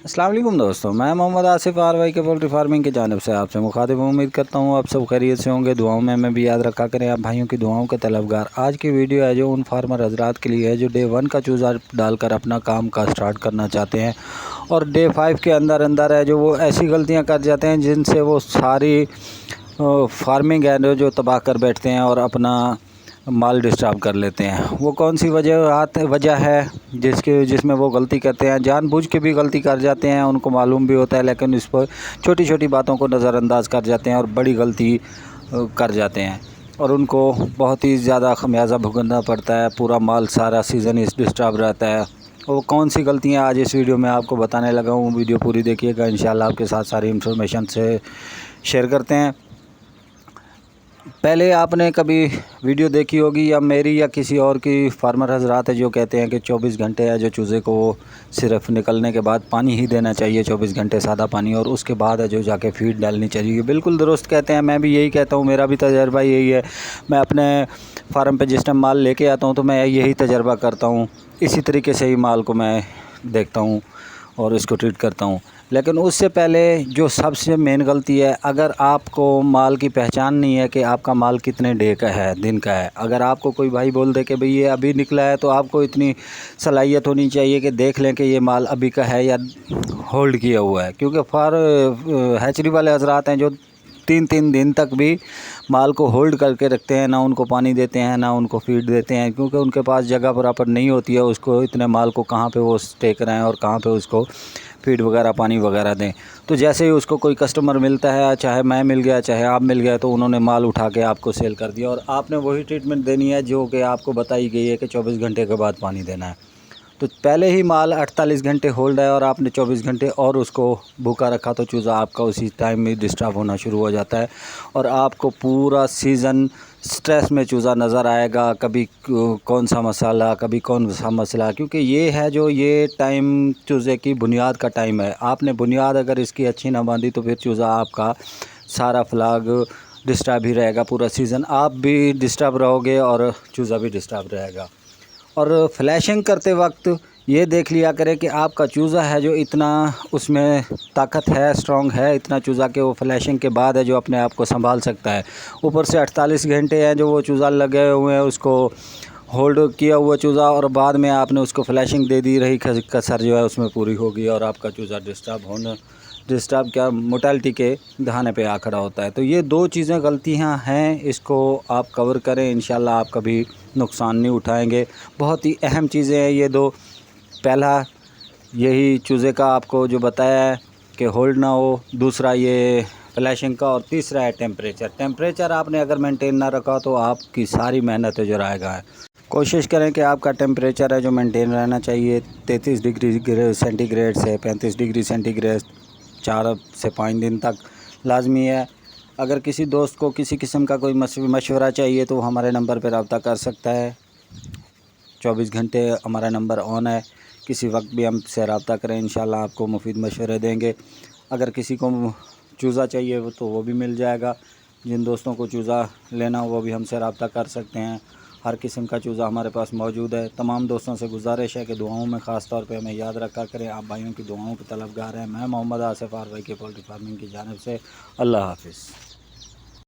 अस्सलाम वालेकुम दोस्तों, मैं मोहम्मद आसिफ आरवाई के पोल्ट्री फार्मिंग की जानिब से आपसे मुखातिब हूँ। उम्मीद करता हूँ आप सब खैरियत से होंगे। दुआओं में मैं भी याद रखा करें आप भाइयों की दुआओं के तलबगार। आज की वीडियो है जो उन फार्मर हजरात के लिए है जो डे 1 का चूज़ा डालकर अपना काम का स्टार्ट करना चाहते हैं और डे 5 के अंदर अंदर है जो वो ऐसी गलतियाँ कर जाते हैं जिनसे वो सारी फार्मिंग है जो तबाह कर बैठते हैं और अपना माल डिस्टर्ब कर लेते हैं। वो कौन सी वजह है जिसमें वो गलती करते हैं, जानबूझ के भी गलती कर जाते हैं, उनको मालूम भी होता है, लेकिन इस पर छोटी छोटी बातों को नज़रअंदाज कर जाते हैं और बड़ी गलती कर जाते हैं और उनको बहुत ही ज़्यादा खमियाजा भुगतना पड़ता है। पूरा माल सारा सीज़न इस डिस्टर्ब रहता है। वो कौन सी गलतियाँ आज इस वीडियो में आपको बताने लगा हूँ। वीडियो पूरी देखिएगा, इंशाल्लाह आपके साथ सारी इन्फॉर्मेशन से शेयर करते हैं। पहले आपने कभी वीडियो देखी होगी या मेरी या किसी और की फार्मर हजरात है जो कहते हैं कि 24 घंटे है जो चूज़े को सिर्फ निकलने के बाद पानी ही देना चाहिए, 24 घंटे सादा पानी, और उसके बाद है जो जाके फीड डालनी चाहिए। बिल्कुल दुरुस्त कहते हैं, मैं भी यही कहता हूँ, मेरा भी तजर्बा यही है। मैं अपने फार्म पे जिस टाइम माल लेके आता हूँ तो मैं यही तजर्बा करता हूँ, इसी तरीके से ही माल को मैं देखता हूँ और इसको ट्रीट करता हूँ। लेकिन उससे पहले जो सबसे मेन गलती है, अगर आपको माल की पहचान नहीं है कि आपका माल कितने डे का है, दिन का है। अगर आपको कोई भाई बोल दे कि भाई ये अभी निकला है, तो आपको इतनी सलाहियत होनी चाहिए कि देख लें कि ये माल अभी का है या होल्ड किया हुआ है। क्योंकि हैचरी वाले हजरात हैं जो 3-3 दिन तक भी माल को होल्ड करके रखते हैं, ना उनको पानी देते हैं ना उनको फीड देते हैं, क्योंकि उनके पास जगह बराबर नहीं होती है उसको इतने माल को कहाँ पे वो स्टे कराएं और कहाँ पे उसको फीड वगैरह पानी वगैरह दें। तो जैसे ही उसको कोई कस्टमर मिलता है, चाहे मैं मिल गया चाहे आप मिल गए, तो उन्होंने माल उठा के आपको सेल कर दिया और आपने वही ट्रीटमेंट देनी है जो कि आपको बताई गई है कि 24 घंटे के बाद पानी देना है। तो पहले ही माल 48 घंटे होल्ड है और आपने 24 घंटे और उसको भूखा रखा, तो चूज़ा आपका उसी टाइम में डिस्टर्ब होना शुरू हो जाता है और आपको पूरा सीज़न स्ट्रेस में चूज़ा नज़र आएगा। कभी कौन सा मसाला, कभी कौन सा मसला, क्योंकि ये है जो ये टाइम चूज़े की बुनियाद का टाइम है। आपने बुनियाद अगर इसकी अच्छी ना बांधी तो फिर चूज़ा आपका सारा फ्लाग डिस्टर्ब ही रहेगा। पूरा सीज़न आप भी डिस्टर्ब रहोगे और चूज़ा भी डिस्टर्ब रहेगा। और फ्लैशिंग करते वक्त ये देख लिया करें कि आपका चूज़ा है जो इतना उसमें ताकत है, स्ट्रॉन्ग है इतना चूज़ा कि वो फ्लैशिंग के बाद है जो अपने आप को संभाल सकता है। ऊपर से 48 घंटे हैं जो वो चूज़ा लगे हुए हैं, उसको होल्ड किया हुआ चूज़ा, और बाद में आपने उसको फ्लैशिंग दे दी, रही कसर जो है उसमें पूरी होगी और आपका चूज़ा डिस्टर्ब क्या मोर्टेलिटी के दहाने पे आ खड़ा होता है। तो ये दो चीज़ें गलतियां हैं, इसको आप कवर करें, इंशाल्लाह आप कभी नुकसान नहीं उठाएंगे। बहुत ही अहम चीज़ें हैं ये दो। पहला यही चूज़े का आपको जो बताया है कि होल्ड ना हो, दूसरा ये फ्लैशिंग का, और तीसरा है टेम्परेचर आपने अगर मेंटेन ना रखा तो आपकी सारी मेहनत है जो रायगा है। कोशिश करें कि आपका टेम्परेचर है जो मेंटेन रहना चाहिए 33 डिग्री सेंटीग्रेड से 35 डिग्री सेंटीग्रेड 4 से 5 दिन तक लाजमी है। अगर किसी दोस्त को किसी किस्म का कोई मशवरा चाहिए तो हमारे नंबर पर रब्ता कर सकता है। 24 घंटे हमारा नंबर ऑन है, किसी वक्त भी हमसे रब्ता करें, इंशाल्लाह आपको मुफीद मशवरे देंगे। अगर किसी को चूज़ा चाहिए तो वो भी मिल जाएगा। जिन दोस्तों को चूज़ा लेना हो वो भी हमसे रब्ता कर सकते हैं। हर किस्म का चूज़ा हमारे पास मौजूद है। तमाम दोस्तों से गुजारिश है कि दुआओं में ख़ास तौर पे हमें याद रखा करें। आप भाइयों की दुआओं के तलबगार हैं। मैं मोहम्मद आसिफ आरवाई के पोल्ट्री फार्मिंग की जानिब से। अल्लाह हाफ़िज़।